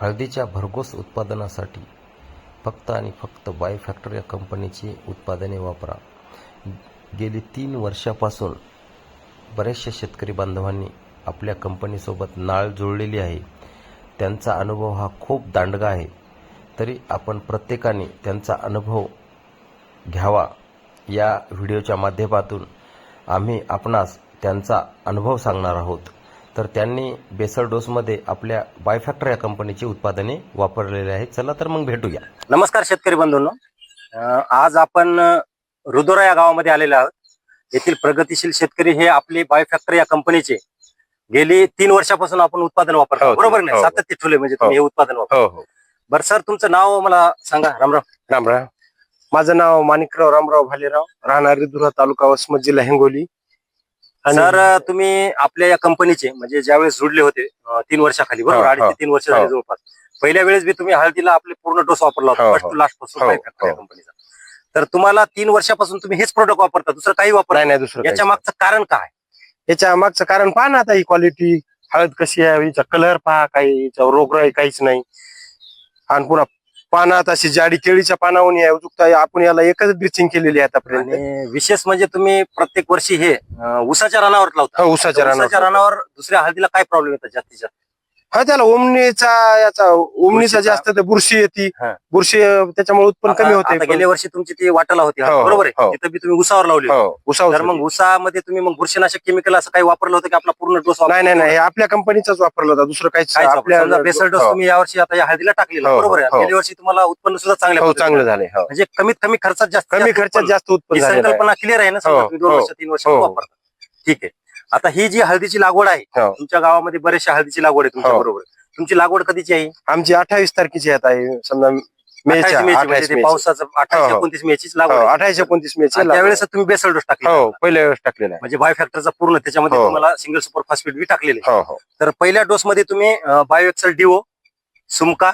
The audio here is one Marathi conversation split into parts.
हळदीच्या भरघोस उत्पादनासाठी फक्त आणि फक्त बाय फॅक्टर या कंपनीची उत्पादने वापरा. गेली 3 वर्षापासून बऱ्याचशा शेतकरी बांधवांनी आपल्या कंपनीसोबत नाळ जुळलेली आहे. त्यांचा अनुभव हा खूप दांडगा आहे. तरी आपण प्रत्येकाने त्यांचा अनुभव घ्यावा. या व्हिडिओच्या माध्यमातून आम्ही आपणास त्यांचा अनुभव सांगणार आहोत. तर त्यांनी बेसल डोसमध्ये आपल्या बायफॅक्टर या कंपनीची उत्पादने वापरलेली आहेत. चला तर मग भेटूया. नमस्कार शेतकरी बंधूंनो, आज आपण रुदोरा या गावामध्ये आलेलो आहोत. येथील प्रगतिशील शेतकरी हे आपले बायफॅक्टर या कंपनीचे गेली 3 वर्षापासून आपण उत्पादन वापरतो. बरोबर नाही? सातत्य ठेवले म्हणजे तुम्ही हे उत्पादन वापरतो. बरं सर, तुमचं नाव मला सांगा. रामराव. रामराव. माझं नाव माणिकराव रामराव भालेराव, राहणार रिधुरा, तालुका वसमत, जिल्हा हिंगोली. सर, तुम्ही आपल्या या कंपनीचे म्हणजे ज्यावेळेस जुडले होते 3 वर्षाखाली, बरोबर, 2.5 ते 3 वर्ष झाले जवळपास. पहिल्या वेळेस बी तुम्ही हळदीला आपले पूर्ण डोस वापरला होता, फर्स्ट टू लास्ट पासून बायफॅक्टर या कंपनीचा. तर तुम्हाला 3 वर्षापासून तुम्ही हेच प्रोडक्ट वापरता, दुसरं काही वापरत नाही. दुसरं याच्या मागचं कारण काय? याच्या मागचं कारण पहा ना, आता ही क्वालिटी हळद कशी आहे, हिचा कलर पहा, काही हिचा रोगराई काहीच नाही. आणि पुन्हा पानात अशी जाडी केळीच्या पानावरून आपण याला एकच ड्रिचिंग केलेली आहे आतापर्यंत. आणि विशेष म्हणजे तुम्ही प्रत्येक वर्षी हे ऊसाच्या रानावर लावता. ऊसाच्या रानावर दुसऱ्या हळदीला काय प्रॉब्लेम येतात जास्तीत जास्त? त्याला ओमनीचा जास्त बुरशी येते. बुरशी त्याच्यामुळे उत्पन्न कमी होते. गेल्या वर्षी तुमची ती वाटाला होती, बरोबर आहे, तिथं बी तुम्ही ऊसावर लावली. तर मग ऊसामध्ये तुम्ही मग बुरशीनाशक केमिकल असं काही वापरलं होतं की आपला पूर्ण डोस? नाही, आपल्या कंपनीचाच वापरला होता, दुसरं काहीच. आपल्या बेसल डोस तुम्ही यावर्षी आता या हळदीला टाकलेला, बरोबर आहे. गेल्या वर्षी तुम्हाला उत्पन्न सुद्धा चांगलं झाले, म्हणजे कमीत कमी खर्चात जास्त उत्पन्न. संकल्पना क्लिअर आहे ना? 2 वर्ष 3 वर्ष वापरता. ठीक आहे. आता ही जी हळदीची लागवड आहे, तुमच्या गावामध्ये बरेचशा हळदीची लागवड आहे तुमच्या बरोबर. तुमची लागवड कधीची आहे? आमची 28 तारखेची आहे, समजा मेच्या. पावसाचं 28-29 मेचीच लागवड. 28-29 मेची. त्यावेळेस तुम्ही बेसल डोस टाकले? पहिल्या वेळेस टाकलेला आहे. म्हणजे बायोफॅक्टरचा पूर्ण त्याच्यामध्ये तुम्हाला सिंगल सुपर फॉस्फेट बी टाकलेले. तर पहिल्या डोस मध्ये तुम्ही बायोएक्सल डिओ, सुमका,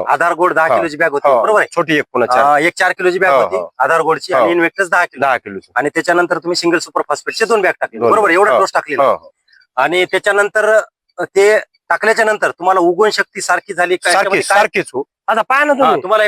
आधार गोड 10 किलोची बॅग होती, बरोबर आहे. छोटी एक 4 किलोची बॅग होती आधार गोडची, आणि इन्व्हेक्टर्स 10 किलो. आणि त्याच्यानंतर तुम्ही सिंगल सुपर फॉस्फेटचे 2 बॅग टाकले, बरोबर. एवढा डोस टाकले. आणि त्याच्यानंतर ते टाकल्याच्या नंतर तुम्हाला उगवण शक्ती सारखी झाली का? सारखीच हो. आता पहा ना तुम्ही, तुम्हाला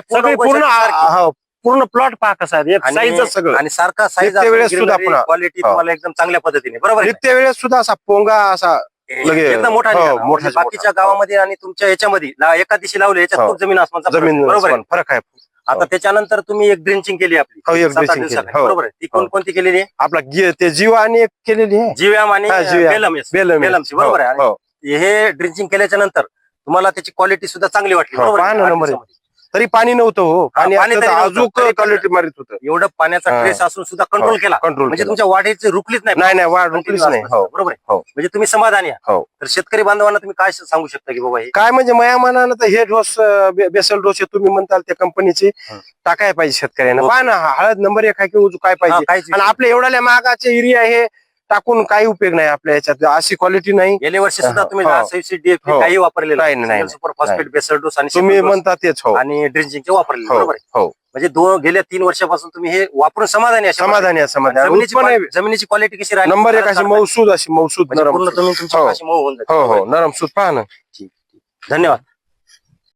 पूर्ण प्लॉट पहा कसा आहे, सगळं आणि सारखा साईज, क्वालिटी तुम्हाला एकदम चांगल्या पद्धतीने, बरोबर. त्या वेळेस सुद्धा असा पोंगा असा एकदम मोठा. बाकीच्या गावामध्ये आणि तुमच्या याच्यामध्ये एका दिवशी लावले, याच्यात खूप जमीन आसमानचा बरोबर फरक आहे. आता त्याच्यानंतर तुम्ही एक ड्रिंचिंग केली आपली, बरोबर आहे. ती कोणती केलेली आहे? आपला ते जीवा आणि एक केलेली आहे, जीव्याम आणि बेलमची, बरोबर आहे. हे ड्रिंचिंग केल्याच्या नंतर तुम्हाला त्याची क्वालिटी सुद्धा चांगली वाटली, बरोबर. तरी पाणी नव्हतं हो, पाणी अजून क्वालिटी मारित होतं. एवढं पाण्याचा ट्रेस असून सुद्धा कंट्रोल केला, म्हणजे तुमच्या वाढीची रुकलीच नाही. वाढ रुकलीच नाही, बरोबर आहे. म्हणजे तुम्ही समाधानी आहे. तर शेतकरी बांधवांना तुम्ही काय सांगू शकता की बाबा काय, म्हणजे मया मनानं तर हे डोस, बेसल डोस तुम्ही म्हणताल त्या कंपनीचे टाकाय पाहिजे शेतकऱ्यांना. पहा ना, हळद नंबर 1 आहे की काय पाहिजे. आणि आपल्या एवढ्या महागाचे एरिया हे टाकून काही उपयोग नाही आपल्या याच्यात, अशी क्वालिटी नाही. गेल्या वर्षी सुद्धा तुम्ही काही वापरलेलं नाही, सुपर फॉस्फेट, बेसल डोस आणि तुम्ही म्हणता तेच आणि ड्रिंचिंगचे वापरले, बरोबर. म्हणजे गेल्या 3 वर्षापासून तुम्ही हे वापरून समाधानी आहे. जमिनीची क्वालिटी कशी राहिली? नंबर 1 अशी मौसूद, पूर्ण तुम्ही तुमची मऊ होऊन जाते. नरम सूद पहा ना. धन्यवाद.